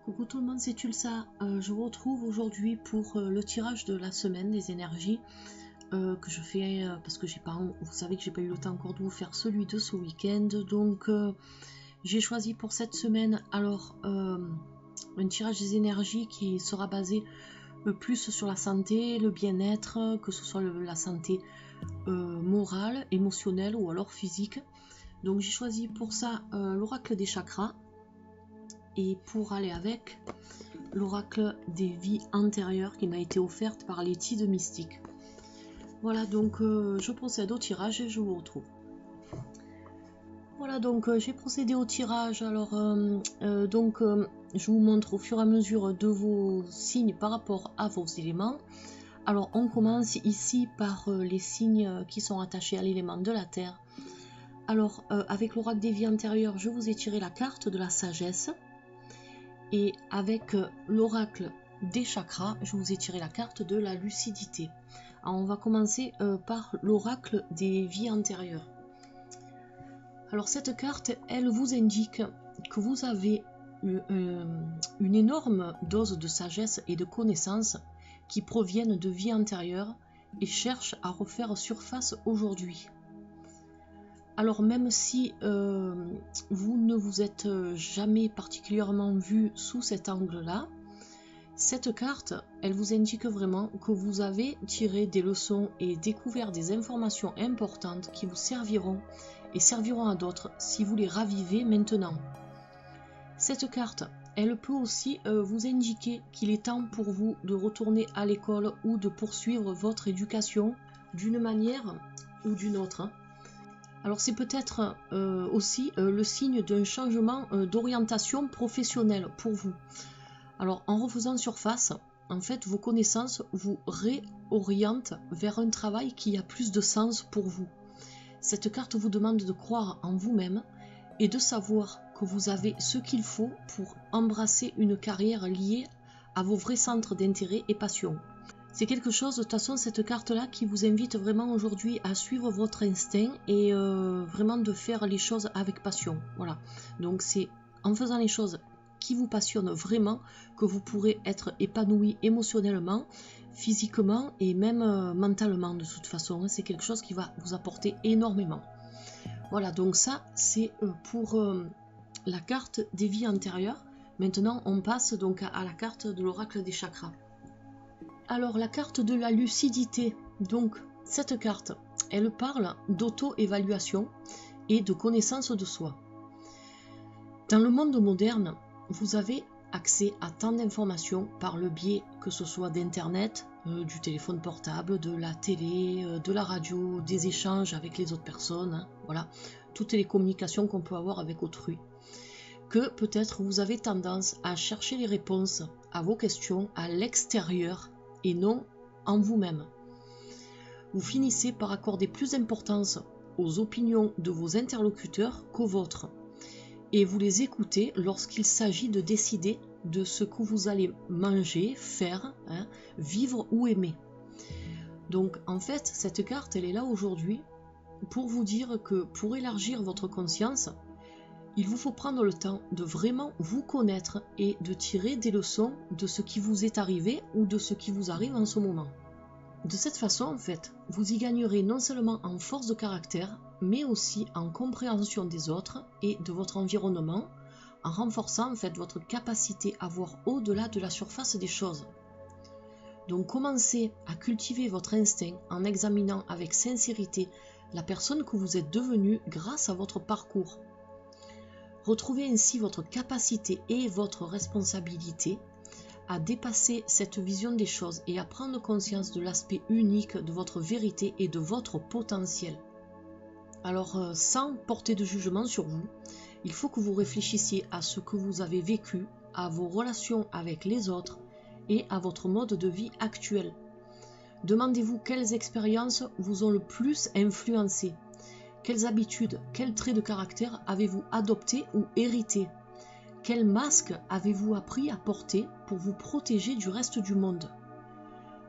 Coucou tout le monde, c'est Tulsa. Je vous retrouve aujourd'hui pour le tirage de la semaine des énergies que je fais parce que vous savez que j'ai pas eu le temps encore de vous faire celui de ce week-end. Donc j'ai choisi pour cette semaine alors un tirage des énergies qui sera basé plus sur la santé, le bien-être, que ce soit la santé morale, émotionnelle ou alors physique. Donc j'ai choisi pour ça l'oracle des chakras. Et pour aller avec l'oracle des vies antérieures qui m'a été offerte par Letty de Mystique. Voilà, donc je procède au tirage et je vous retrouve. Voilà, donc j'ai procédé au tirage. Alors, je vous montre au fur et à mesure de vos signes par rapport à vos éléments. Alors, on commence ici par les signes qui sont attachés à l'élément de la terre. Alors, avec l'oracle des vies antérieures, je vous ai tiré la carte de la sagesse. Et avec l'oracle des chakras, je vous ai tiré la carte de la lucidité. Alors on va commencer par l'oracle des vies antérieures. Alors cette carte, elle vous indique que vous avez une énorme dose de sagesse et de connaissances qui proviennent de vies antérieures et cherchent à refaire surface aujourd'hui. Alors même si vous ne vous êtes jamais particulièrement vu sous cet angle-là, cette carte, elle vous indique vraiment que vous avez tiré des leçons et découvert des informations importantes qui vous serviront et serviront à d'autres si vous les ravivez maintenant. Cette carte, elle peut aussi vous indiquer qu'il est temps pour vous de retourner à l'école ou de poursuivre votre éducation d'une manière ou d'une autre. Alors c'est peut-être aussi le signe d'un changement d'orientation professionnelle pour vous. Alors en refaisant surface, en fait vos connaissances vous réorientent vers un travail qui a plus de sens pour vous. Cette carte vous demande de croire en vous-même et de savoir que vous avez ce qu'il faut pour embrasser une carrière liée à vos vrais centres d'intérêt et passion. C'est quelque chose, de toute façon, cette carte-là qui vous invite vraiment aujourd'hui à suivre votre instinct et vraiment de faire les choses avec passion. Voilà. Donc c'est en faisant les choses qui vous passionnent vraiment que vous pourrez être épanoui émotionnellement, physiquement et même mentalement de toute façon. C'est quelque chose qui va vous apporter énormément. Voilà, donc ça c'est pour la carte des vies antérieures. Maintenant on passe donc à la carte de l'oracle des chakras. Alors la carte de la lucidité, donc cette carte, elle parle d'auto-évaluation et de connaissance de soi. Dans le monde moderne, vous avez accès à tant d'informations par le biais que ce soit d'internet, du téléphone portable, de la télé, de la radio, des échanges avec les autres personnes, hein, voilà, toutes les communications qu'on peut avoir avec autrui. Que peut-être vous avez tendance à chercher les réponses à vos questions à l'extérieur et non en vous-même. Vous finissez par accorder plus d'importance aux opinions de vos interlocuteurs qu'aux vôtres. Et vous les écoutez lorsqu'il s'agit de décider de ce que vous allez manger, faire, hein, vivre ou aimer. Donc en fait, cette carte, elle est là aujourd'hui pour vous dire que pour élargir votre conscience, il vous faut prendre le temps de vraiment vous connaître et de tirer des leçons de ce qui vous est arrivé ou de ce qui vous arrive en ce moment. De cette façon, en fait, vous y gagnerez non seulement en force de caractère, mais aussi en compréhension des autres et de votre environnement, en renforçant en fait votre capacité à voir au-delà de la surface des choses. Donc commencez à cultiver votre instinct en examinant avec sincérité la personne que vous êtes devenue grâce à votre parcours. Retrouvez ainsi votre capacité et votre responsabilité à dépasser cette vision des choses et à prendre conscience de l'aspect unique de votre vérité et de votre potentiel. Alors, sans porter de jugement sur vous, il faut que vous réfléchissiez à ce que vous avez vécu, à vos relations avec les autres et à votre mode de vie actuel. Demandez-vous quelles expériences vous ont le plus influencé. Quelles habitudes, quels traits de caractère avez-vous adoptés ou hérités? Quel masque avez-vous appris à porter pour vous protéger du reste du monde?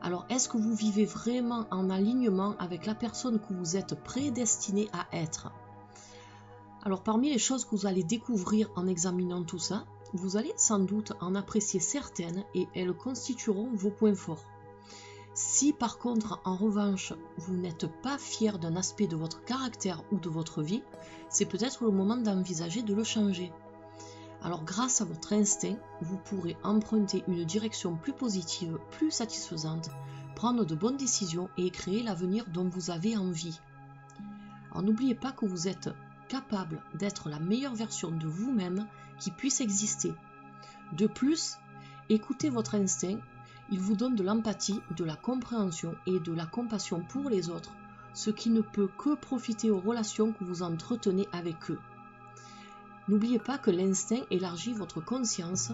Alors, est-ce que vous vivez vraiment en alignement avec la personne que vous êtes prédestiné à être? Alors, parmi les choses que vous allez découvrir en examinant tout ça, vous allez sans doute en apprécier certaines et elles constitueront vos points forts. Si par contre, en revanche, vous n'êtes pas fier d'un aspect de votre caractère ou de votre vie, c'est peut-être le moment d'envisager de le changer. Alors grâce à votre instinct, vous pourrez emprunter une direction plus positive, plus satisfaisante, prendre de bonnes décisions et créer l'avenir dont vous avez envie. Alors n'oubliez pas que vous êtes capable d'être la meilleure version de vous-même qui puisse exister. De plus, écoutez votre instinct, il vous donne de l'empathie, de la compréhension et de la compassion pour les autres, ce qui ne peut que profiter aux relations que vous entretenez avec eux. N'oubliez pas que l'instinct élargit votre conscience,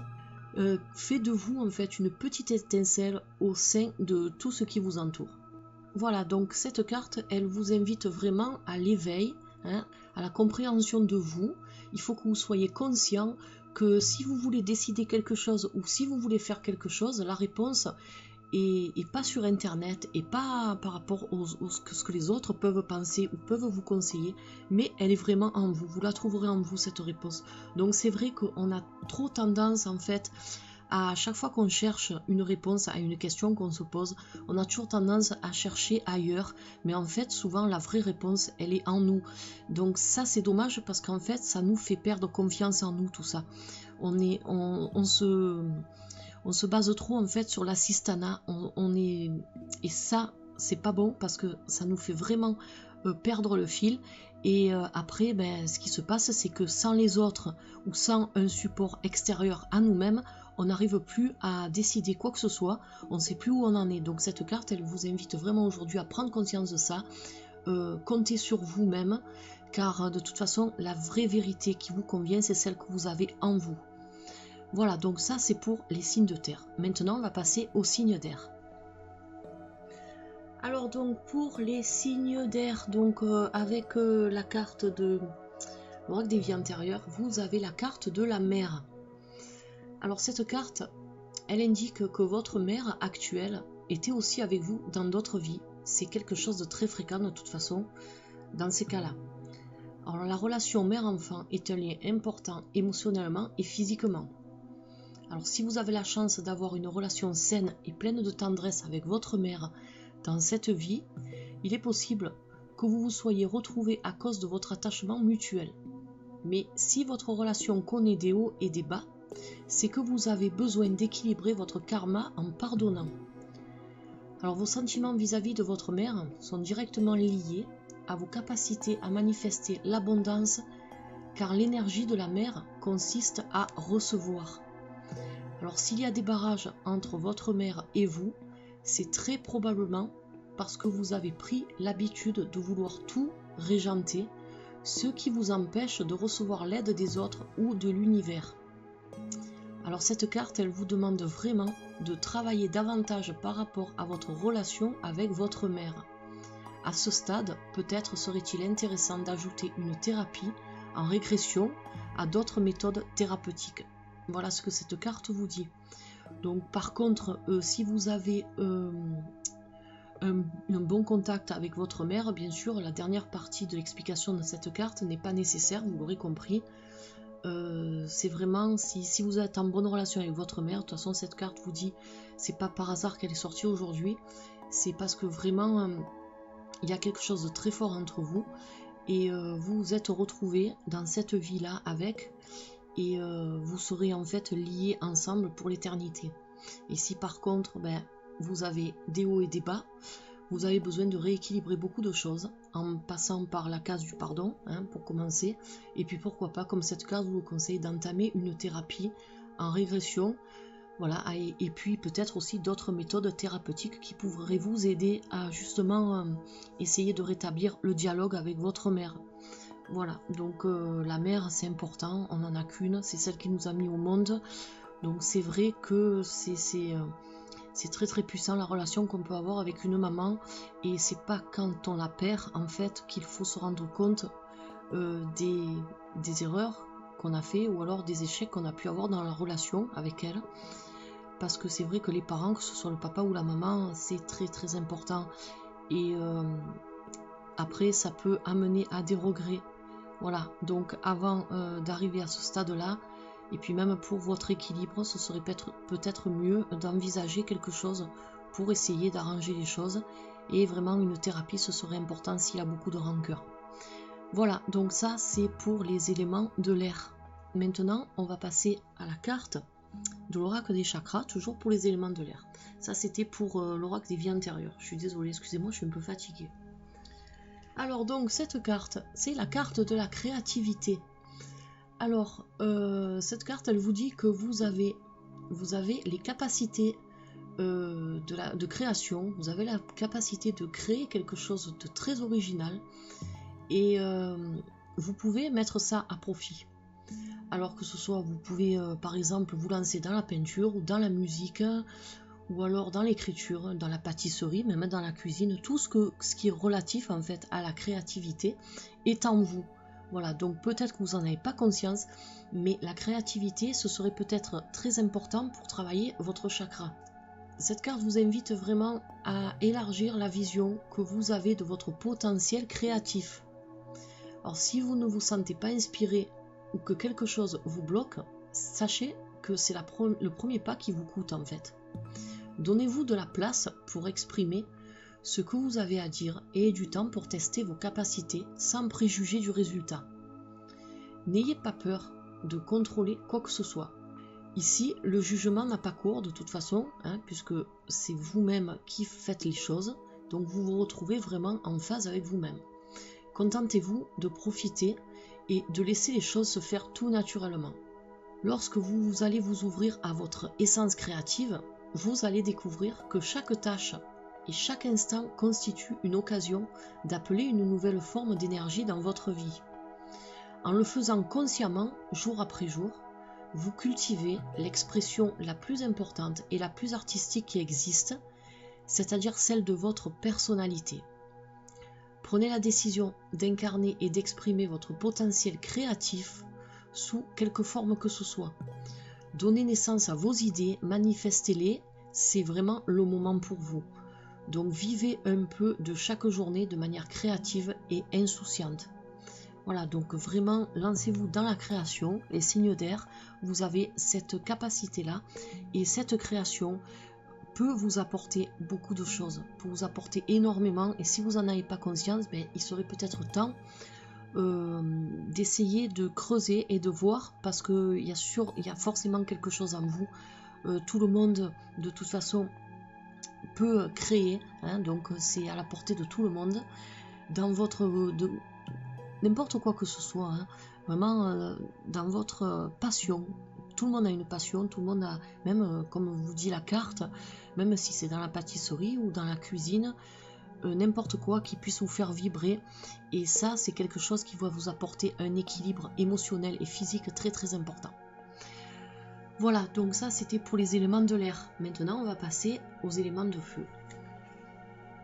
fait de vous en fait une petite étincelle au sein de tout ce qui vous entoure. Voilà, donc cette carte, elle vous invite vraiment à l'éveil, à la compréhension de vous. Il faut que vous soyez conscient que si vous voulez décider quelque chose ou si vous voulez faire quelque chose, la réponse est pas sur internet et pas par rapport à ce que les autres peuvent penser ou peuvent vous conseiller, mais elle est vraiment en vous, vous la trouverez en vous cette réponse. Donc c'est vrai qu'on a trop tendance en fait à chaque fois qu'on cherche une réponse à une question qu'on se pose, on a toujours tendance à chercher ailleurs, mais en fait souvent la vraie réponse elle est en nous. Donc ça c'est dommage parce qu'en fait ça nous fait perdre confiance en nous tout ça. On se base trop en fait sur l'assistanat, et ça c'est pas bon parce que ça nous fait vraiment perdre le fil. Et après ce qui se passe c'est que sans les autres ou sans un support extérieur à nous-mêmes, on n'arrive plus à décider quoi que ce soit, on ne sait plus où on en est. Donc cette carte elle vous invite vraiment aujourd'hui à prendre conscience de ça, comptez sur vous-même, car de toute façon la vraie vérité qui vous convient c'est celle que vous avez en vous. Voilà, donc ça c'est pour les signes de terre. Maintenant, on va passer aux signes d'air. Alors donc pour les signes d'air, donc avec la carte de l'oracle des vies antérieures, vous avez la carte de la mer. Alors cette carte, elle indique que votre mère actuelle était aussi avec vous dans d'autres vies. C'est quelque chose de très fréquent de toute façon dans ces cas-là. Alors la relation mère-enfant est un lien important émotionnellement et physiquement. Alors si vous avez la chance d'avoir une relation saine et pleine de tendresse avec votre mère dans cette vie, il est possible que vous vous soyez retrouvés à cause de votre attachement mutuel. Mais si votre relation connaît des hauts et des bas, c'est que vous avez besoin d'équilibrer votre karma en pardonnant. Alors vos sentiments vis-à-vis de votre mère sont directement liés à vos capacités à manifester l'abondance, car l'énergie de la mère consiste à recevoir. Alors s'il y a des barrages entre votre mère et vous, c'est très probablement parce que vous avez pris l'habitude de vouloir tout régenter, ce qui vous empêche de recevoir l'aide des autres ou de l'univers. Alors cette carte, elle vous demande vraiment de travailler davantage par rapport à votre relation avec votre mère. À ce stade, peut-être serait-il intéressant d'ajouter une thérapie en régression à d'autres méthodes thérapeutiques. Voilà ce que cette carte vous dit. Donc par contre, si vous avez un bon contact avec votre mère, bien sûr, la dernière partie de l'explication de cette carte n'est pas nécessaire, vous l'aurez compris. C'est vraiment, si vous êtes en bonne relation avec votre mère, de toute façon cette carte vous dit, c'est pas par hasard qu'elle est sortie aujourd'hui, c'est parce que vraiment, il y a quelque chose de très fort entre vous, et vous vous êtes retrouvés dans cette vie-là avec, et vous serez en fait liés ensemble pour l'éternité. Et si par contre vous avez des hauts et des bas, vous avez besoin de rééquilibrer beaucoup de choses en passant par la case du pardon, pour commencer, et puis pourquoi pas, comme cette case vous conseille, d'entamer une thérapie en régression, voilà, et puis peut-être aussi d'autres méthodes thérapeutiques qui pourraient vous aider à justement essayer de rétablir le dialogue avec votre mère. Voilà, donc la mère c'est important, on n'en a qu'une, c'est celle qui nous a mis au monde, donc c'est vrai que c'est très très puissant la relation qu'on peut avoir avec une maman, et c'est pas quand on la perd en fait qu'il faut se rendre compte des erreurs qu'on a fait ou alors des échecs qu'on a pu avoir dans la relation avec elle, parce que c'est vrai que les parents, que ce soit le papa ou la maman, c'est très très important, et après ça peut amener à des regrets. Voilà, donc avant d'arriver à ce stade-là, Et puis même pour votre équilibre, ce serait peut-être mieux d'envisager quelque chose pour essayer d'arranger les choses. Et vraiment une thérapie, ce serait important s'il a beaucoup de rancœur. Voilà, donc ça c'est pour les éléments de l'air. Maintenant, on va passer à la carte de l'oracle des chakras, toujours pour les éléments de l'air. Ça c'était pour l'oracle des vies antérieures. Je suis désolée, excusez-moi, je suis un peu fatiguée. Alors donc cette carte, c'est la carte de la créativité. Alors cette carte, elle vous dit que vous avez les capacités de création, vous avez la capacité de créer quelque chose de très original et vous pouvez mettre ça à profit. Alors que ce soit, vous pouvez par exemple vous lancer dans la peinture ou dans la musique ou alors dans l'écriture, dans la pâtisserie, même dans la cuisine, tout ce qui est relatif en fait à la créativité est en vous. Voilà, donc peut-être que vous n'en avez pas conscience, mais la créativité, ce serait peut-être très important pour travailler votre chakra. Cette carte vous invite vraiment à élargir la vision que vous avez de votre potentiel créatif. Alors si vous ne vous sentez pas inspiré ou que quelque chose vous bloque, sachez que c'est le premier pas qui vous coûte en fait. Donnez-vous de la place pour exprimer ce que vous avez à dire et du temps pour tester vos capacités sans préjuger du résultat. N'ayez pas peur de contrôler quoi que ce soit. Ici, le jugement n'a pas cours de toute façon, puisque c'est vous-même qui faites les choses, donc vous vous retrouvez vraiment en phase avec vous-même. Contentez-vous de profiter et de laisser les choses se faire tout naturellement. Lorsque vous allez vous ouvrir à votre essence créative, vous allez découvrir que chaque tâche et chaque instant constitue une occasion d'appeler une nouvelle forme d'énergie dans votre vie. En le faisant consciemment, jour après jour, vous cultivez l'expression la plus importante et la plus artistique qui existe, c'est-à-dire celle de votre personnalité. Prenez la décision d'incarner et d'exprimer votre potentiel créatif sous quelque forme que ce soit. Donnez naissance à vos idées, manifestez-les, c'est vraiment le moment pour vous. Donc vivez un peu de chaque journée de manière créative et insouciante. Voilà, donc vraiment lancez-vous dans la création, les signes d'air, vous avez cette capacité-là et cette création peut vous apporter beaucoup de choses, peut vous apporter énormément et si vous n'en avez pas conscience, il serait peut-être temps d'essayer de creuser et de voir parce qu'il y a forcément quelque chose en vous. Tout le monde de toute façon peut créer, donc c'est à la portée de tout le monde dans votre n'importe quoi que ce soit, vraiment dans votre passion. Tout le monde a une passion, tout le monde a, même comme vous dit la carte, même si c'est dans la pâtisserie ou dans la cuisine, n'importe quoi qui puisse vous faire vibrer. Et ça, c'est quelque chose qui va vous apporter un équilibre émotionnel et physique très très important. Voilà, donc ça c'était pour les éléments de l'air. Maintenant, on va passer aux éléments de feu.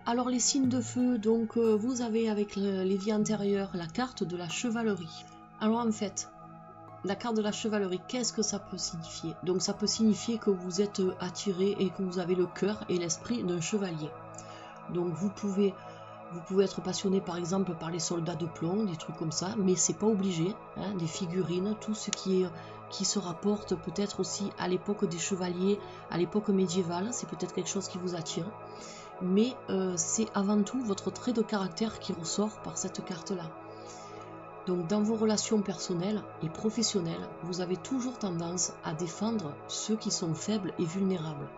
Alors les signes de feu, donc vous avez avec les vies antérieures la carte de la chevalerie. Alors en fait, la carte de la chevalerie, qu'est-ce que ça peut signifier? Donc ça peut signifier que vous êtes attiré et que vous avez le cœur et l'esprit d'un chevalier. Donc vous pouvez être passionné par exemple par les soldats de plomb, des trucs comme ça, mais c'est pas obligé, des figurines, tout ce qui se rapporte peut-être aussi à l'époque des chevaliers, à l'époque médiévale, c'est peut-être quelque chose qui vous attire. Mais c'est avant tout votre trait de caractère qui ressort par cette carte-là. Donc dans vos relations personnelles et professionnelles, vous avez toujours tendance à défendre ceux qui sont faibles et vulnérables.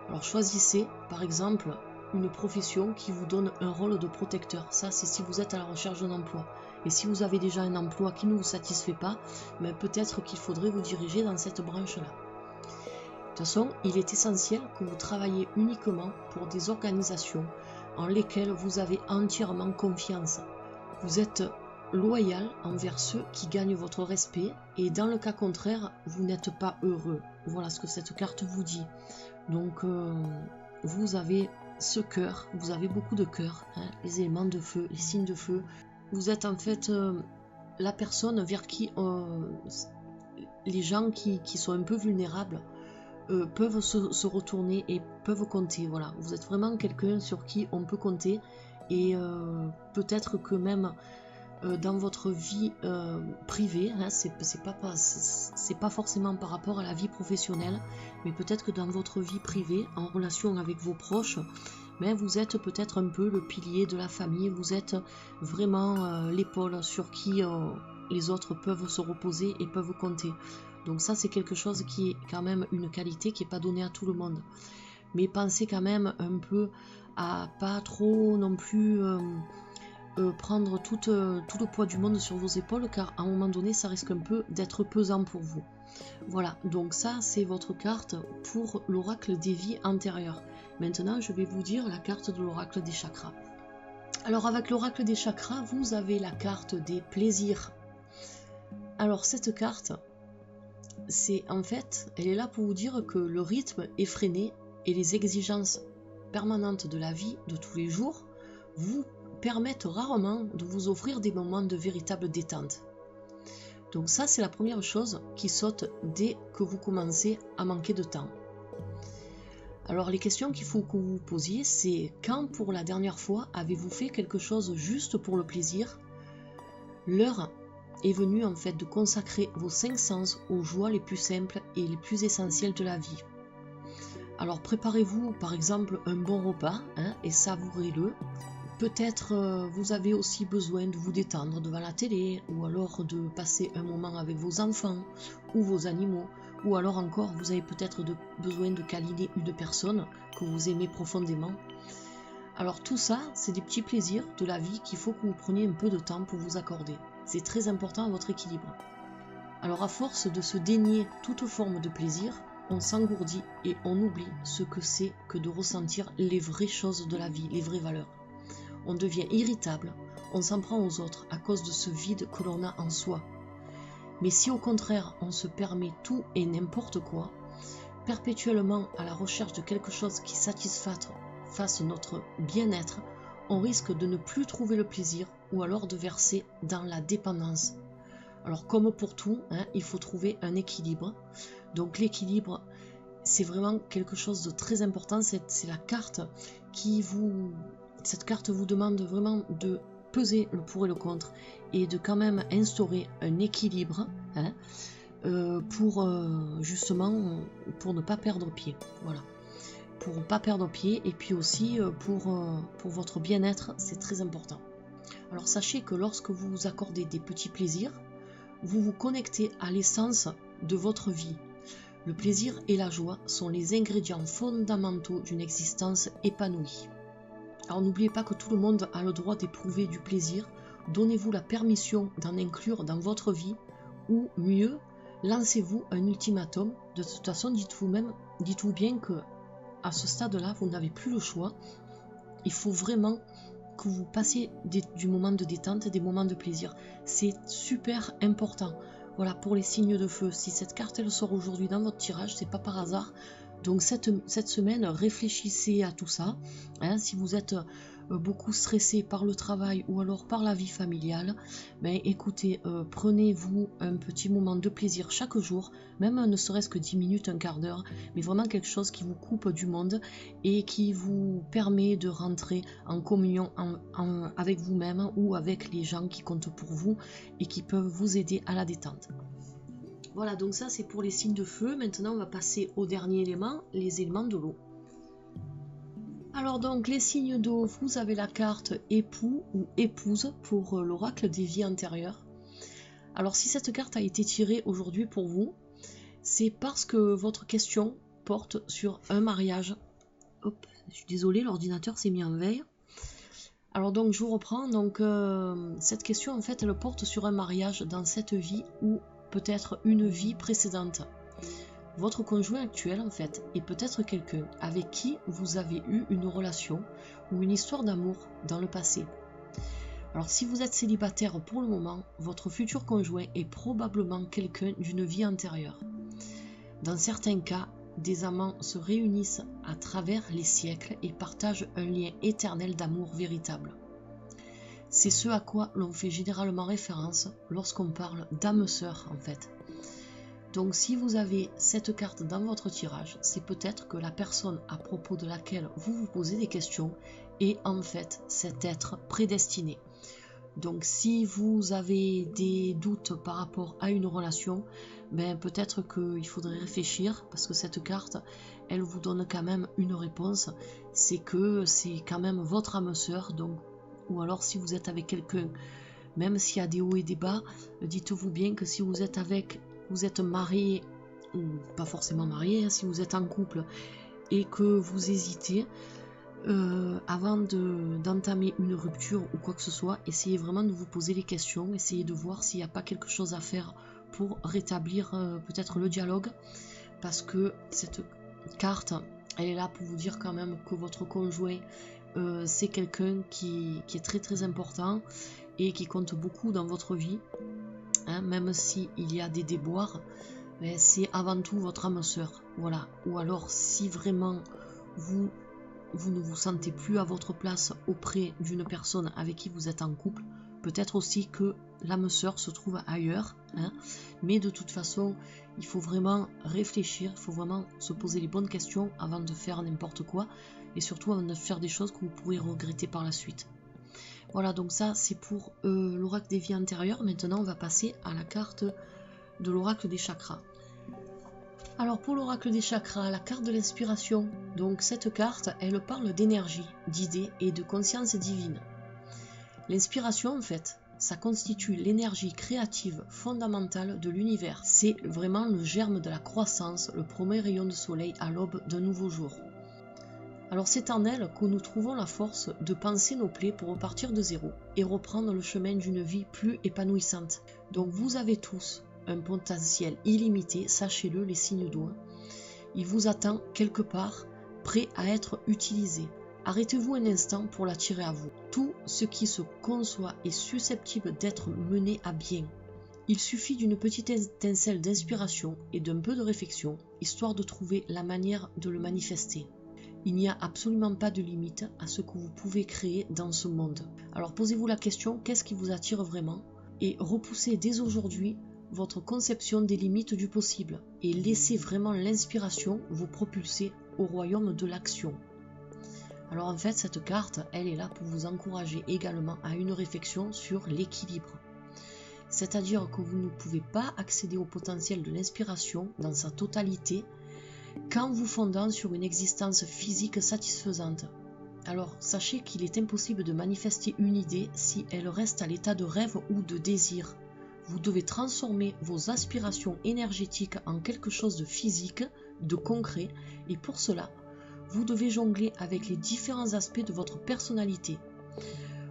Alors choisissez par exemple une profession qui vous donne un rôle de protecteur. Ça, c'est si vous êtes à la recherche d'un emploi. Et si vous avez déjà un emploi qui ne vous satisfait pas, peut-être qu'il faudrait vous diriger dans cette branche-là. De toute façon, il est essentiel que vous travaillez uniquement pour des organisations en lesquelles vous avez entièrement confiance. Vous êtes loyal envers ceux qui gagnent votre respect et dans le cas contraire, vous n'êtes pas heureux. Voilà ce que cette carte vous dit. Donc, vous avez ce cœur, vous avez beaucoup de cœur, les éléments de feu, les signes de feu. Vous êtes en fait la personne vers qui les gens qui sont un peu vulnérables peuvent se retourner et peuvent compter. Voilà, vous êtes vraiment quelqu'un sur qui on peut compter et peut-être que même dans votre vie privée, hein, c'est pas forcément par rapport à la vie professionnelle, mais peut-être que dans votre vie privée, en relation avec vos proches, mais vous êtes peut-être un peu le pilier de la famille, vous êtes vraiment l'épaule sur qui les autres peuvent se reposer et peuvent compter. Donc ça, c'est quelque chose qui est quand même une qualité qui n'est pas donnée à tout le monde. Mais pensez quand même un peu à pas trop non plus prendre tout le poids du monde sur vos épaules, car à un moment donné, ça risque un peu d'être pesant pour vous. Voilà, donc ça, c'est votre carte pour l'oracle des vies antérieures. Maintenant, je vais vous dire la carte de l'oracle des chakras. Alors, avec l'oracle des chakras, vous avez la carte des plaisirs. Alors, cette carte, c'est en fait, elle est là pour vous dire que le rythme effréné et les exigences permanentes de la vie de tous les jours vous permettent rarement de vous offrir des moments de véritable détente. Donc ça, c'est la première chose qui saute dès que vous commencez à manquer de temps. Alors les questions qu'il faut que vous vous posiez, c'est quand pour la dernière fois avez-vous fait quelque chose juste pour le plaisir? L'heure est venue en fait de consacrer vos 5 sens aux joies les plus simples et les plus essentielles de la vie. Alors préparez-vous par exemple un bon repas et savourez-le. Peut-être vous avez aussi besoin de vous détendre devant la télé, ou alors de passer un moment avec vos enfants ou vos animaux, ou alors encore vous avez peut-être besoin de câliner une personne que vous aimez profondément. Alors tout ça, c'est des petits plaisirs de la vie qu'il faut que vous preniez un peu de temps pour vous accorder. C'est très important à votre équilibre. Alors à force de se dénier toute forme de plaisir, on s'engourdit et on oublie ce que c'est que de ressentir les vraies choses de la vie, les vraies valeurs. On devient irritable, on s'en prend aux autres à cause de ce vide que l'on a en soi. Mais si au contraire on se permet tout et n'importe quoi, perpétuellement à la recherche de quelque chose qui satisfasse notre bien-être, on risque de ne plus trouver le plaisir ou alors de verser dans la dépendance. Alors comme pour tout, il faut trouver un équilibre. Donc l'équilibre, c'est vraiment quelque chose de très important, c'est la carte qui vous... Cette carte vous demande vraiment de peser le pour et le contre et de quand même instaurer un équilibre pour justement pour ne pas perdre pied. Voilà. Pour ne pas perdre pied et puis aussi pour votre bien-être, c'est très important. Alors sachez que lorsque vous vous accordez des petits plaisirs, vous vous connectez à l'essence de votre vie. Le plaisir et la joie sont les ingrédients fondamentaux d'une existence épanouie. Alors n'oubliez pas que tout le monde a le droit d'éprouver du plaisir. Donnez-vous la permission d'en inclure dans votre vie, ou mieux, lancez-vous un ultimatum. De toute façon, dites-vous bien que à ce stade-là, vous n'avez plus le choix. Il faut vraiment que vous passiez du moment de détente et des moments de plaisir. C'est super important. Voilà, pour les signes de feu. Si cette carte elle sort aujourd'hui dans votre tirage, c'est pas par hasard. Donc cette semaine, réfléchissez à tout ça. Si vous êtes beaucoup stressé par le travail ou alors par la vie familiale, écoutez, prenez-vous un petit moment de plaisir chaque jour, même ne serait-ce que 10 minutes, un quart d'heure, mais vraiment quelque chose qui vous coupe du monde et qui vous permet de rentrer en communion avec vous-même ou avec les gens qui comptent pour vous et qui peuvent vous aider à la détente. Voilà, donc ça c'est pour les signes de feu. Maintenant on va passer au dernier élément, les éléments de l'eau. Alors donc les signes d'eau, vous avez la carte époux ou épouse pour l'oracle des vies antérieures. Alors si cette carte a été tirée aujourd'hui pour vous, c'est parce que votre question porte sur un mariage. Hop, je suis désolée, l'ordinateur s'est mis en veille. Alors donc je vous reprends, donc cette question en fait elle porte sur un mariage dans cette vie ou peut-être une vie précédente. Votre conjoint actuel en fait est peut-être quelqu'un avec qui vous avez eu une relation ou une histoire d'amour dans le passé. Alors si vous êtes célibataire pour le moment, votre futur conjoint est probablement quelqu'un d'une vie antérieure. Dans certains cas, des amants se réunissent à travers les siècles et partagent un lien éternel d'amour véritable. C'est ce à quoi l'on fait généralement référence lorsqu'on parle d'âme sœur en fait. Donc si vous avez cette carte dans votre tirage, c'est peut-être que la personne à propos de laquelle vous vous posez des questions est en fait cet être prédestiné. Donc si vous avez des doutes par rapport à une relation, ben peut-être qu'il faudrait réfléchir, parce que cette carte, elle vous donne quand même une réponse. C'est que c'est quand même votre âme sœur, donc, ou alors si vous êtes avec quelqu'un, même s'il y a des hauts et des bas, dites-vous bien que si vous êtes marié, ou pas forcément marié, hein, si vous êtes en couple et que vous hésitez, avant d'entamer une rupture ou quoi que ce soit, essayez vraiment de vous poser les questions, essayez de voir s'il n'y a pas quelque chose à faire pour rétablir peut-être le dialogue, parce que cette carte, elle est là pour vous dire quand même que votre conjoint, c'est quelqu'un qui est très très important et qui compte beaucoup dans votre vie, hein, même s'il y a des déboires, mais c'est avant tout votre âme sœur, voilà. Ou alors si vraiment vous ne vous sentez plus à votre place auprès d'une personne avec qui vous êtes en couple, peut-être aussi que l'âme sœur se trouve ailleurs, hein. Mais de toute façon, il faut vraiment réfléchir, il faut vraiment se poser les bonnes questions avant de faire n'importe quoi, et surtout avant de faire des choses que vous pourrez regretter par la suite. Voilà, donc ça c'est pour l'oracle des vies antérieures. Maintenant on va passer à la carte de l'oracle des chakras. Alors pour l'oracle des chakras, la carte de l'inspiration, donc cette carte, elle parle d'énergie, d'idées et de conscience divine. L'inspiration, en fait, ça constitue l'énergie créative fondamentale de l'univers. C'est vraiment le germe de la croissance, le premier rayon de soleil à l'aube d'un nouveau jour. Alors c'est en elle que nous trouvons la force de panser nos plaies pour repartir de zéro et reprendre le chemin d'une vie plus épanouissante. Donc vous avez tous un potentiel illimité, sachez-le, les signes d'eau. Il vous attend quelque part, prêt à être utilisé. Arrêtez-vous un instant pour l'attirer à vous. Tout ce qui se conçoit est susceptible d'être mené à bien. Il suffit d'une petite étincelle d'inspiration et d'un peu de réflexion, histoire de trouver la manière de le manifester. Il n'y a absolument pas de limite à ce que vous pouvez créer dans ce monde. Alors posez-vous la question, qu'est-ce qui vous attire vraiment? Et repoussez dès aujourd'hui votre conception des limites du possible et laissez vraiment l'inspiration vous propulser au royaume de l'action. Alors en fait, cette carte, elle est là pour vous encourager également à une réflexion sur l'équilibre. C'est-à-dire que vous ne pouvez pas accéder au potentiel de l'inspiration dans sa totalité qu'en vous fondant sur une existence physique satisfaisante. Alors sachez qu'il est impossible de manifester une idée si elle reste à l'état de rêve ou de désir. Vous devez transformer vos aspirations énergétiques en quelque chose de physique, de concret, et pour cela, vous devez jongler avec les différents aspects de votre personnalité.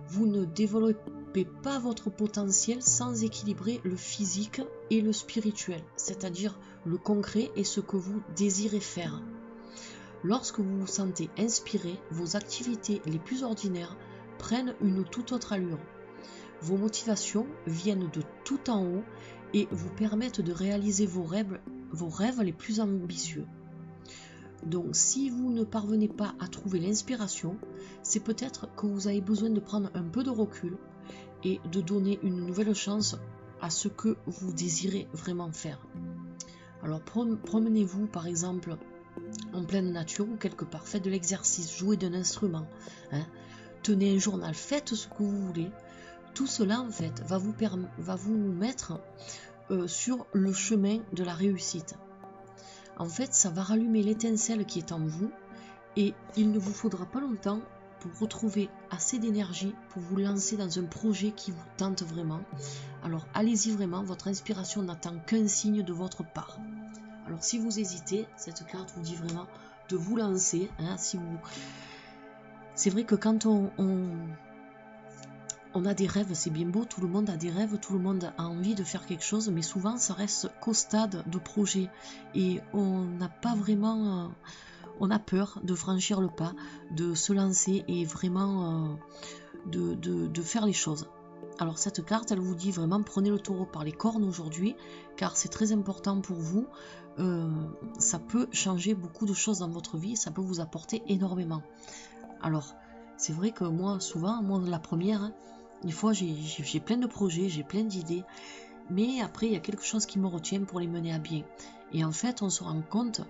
Vous ne développez pas votre potentiel sans équilibrer le physique et le spirituel, c'est-à-dire le concret et ce que vous désirez faire. Lorsque vous vous sentez inspiré, vos activités les plus ordinaires prennent une toute autre allure. Vos motivations viennent de tout en haut et vous permettent de réaliser vos rêves les plus ambitieux. Donc si vous ne parvenez pas à trouver l'inspiration, c'est peut-être que vous avez besoin de prendre un peu de recul et de donner une nouvelle chance à ce que vous désirez vraiment faire. Alors promenez-vous par exemple en pleine nature ou quelque part, faites de l'exercice, jouez d'un instrument, hein, tenez un journal, faites ce que vous voulez. Tout cela en fait va vous mettre sur le chemin de la réussite. En fait, ça va rallumer l'étincelle qui est en vous et il ne vous faudra pas longtemps pour retrouver assez d'énergie pour vous lancer dans un projet qui vous tente vraiment. Alors allez-y vraiment, votre inspiration n'attend qu'un signe de votre part. Alors si vous hésitez, cette carte vous dit vraiment de vous lancer. Hein, c'est vrai que quand on a des rêves, c'est bien beau, tout le monde a des rêves, tout le monde a envie de faire quelque chose, mais souvent ça reste qu'au stade de projet et on n'a pas vraiment, on a peur de franchir le pas, de se lancer et vraiment de faire les choses. Alors cette carte, elle vous dit vraiment prenez le taureau par les cornes aujourd'hui, car c'est très important pour vous, ça peut changer beaucoup de choses dans votre vie, ça peut vous apporter énormément. Alors c'est vrai que moi souvent, la première, hein, des fois j'ai plein de projets, j'ai plein d'idées, mais après il y a quelque chose qui me retient pour les mener à bien. Et en fait on se rend compte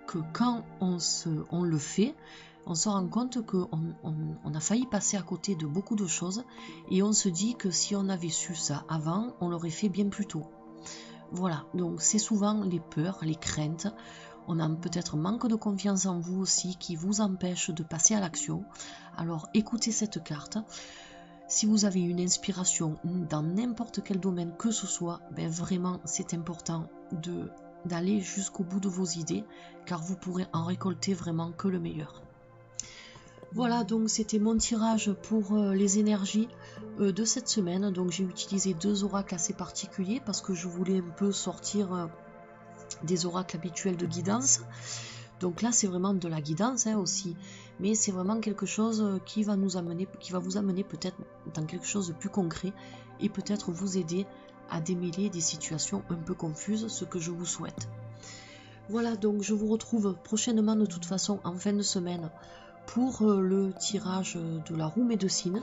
que quand on le fait, on se rend compte qu'on on a failli passer à côté de beaucoup de choses et on se dit que si on avait su ça avant, on l'aurait fait bien plus tôt. Voilà, donc c'est souvent les peurs, les craintes, on a peut-être manque de confiance en vous aussi qui vous empêche de passer à l'action. Alors écoutez cette carte. Si vous avez une inspiration dans n'importe quel domaine que ce soit, ben vraiment c'est important d'aller jusqu'au bout de vos idées, car vous pourrez en récolter vraiment que le meilleur. Voilà, donc c'était mon tirage pour les énergies de cette semaine. Donc j'ai utilisé 2 oracles assez particuliers parce que je voulais un peu sortir des oracles habituels de guidance. Donc là c'est vraiment de la guidance aussi, mais c'est vraiment quelque chose qui va vous amener peut-être dans quelque chose de plus concret et peut-être vous aider à démêler des situations un peu confuses, ce que je vous souhaite. Voilà, donc je vous retrouve prochainement de toute façon en fin de semaine pour le tirage de la roue médecine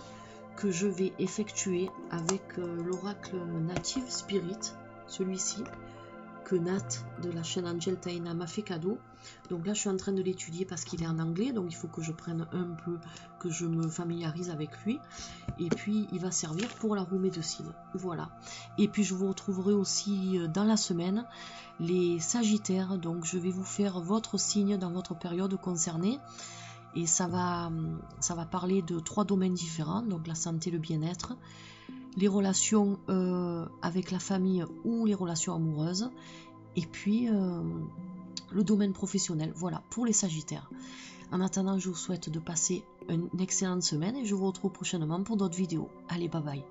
que je vais effectuer avec l'oracle Native Spirit, celui-ci que Nat de la chaîne Angel Taina m'a fait cadeau. Donc là je suis en train de l'étudier parce qu'il est en anglais, donc il faut que je prenne un peu, que je me familiarise avec lui, et puis il va servir pour la roue médecine. Voilà, et puis je vous retrouverai aussi dans la semaine les Sagittaires, donc je vais vous faire votre signe dans votre période concernée, et ça va parler de 3 domaines différents, donc la santé, le bien-être, les relations avec la famille ou les relations amoureuses, et puis le domaine professionnel. Voilà pour les Sagittaires. En attendant, je vous souhaite de passer une excellente semaine et je vous retrouve prochainement pour d'autres vidéos. Allez, bye bye.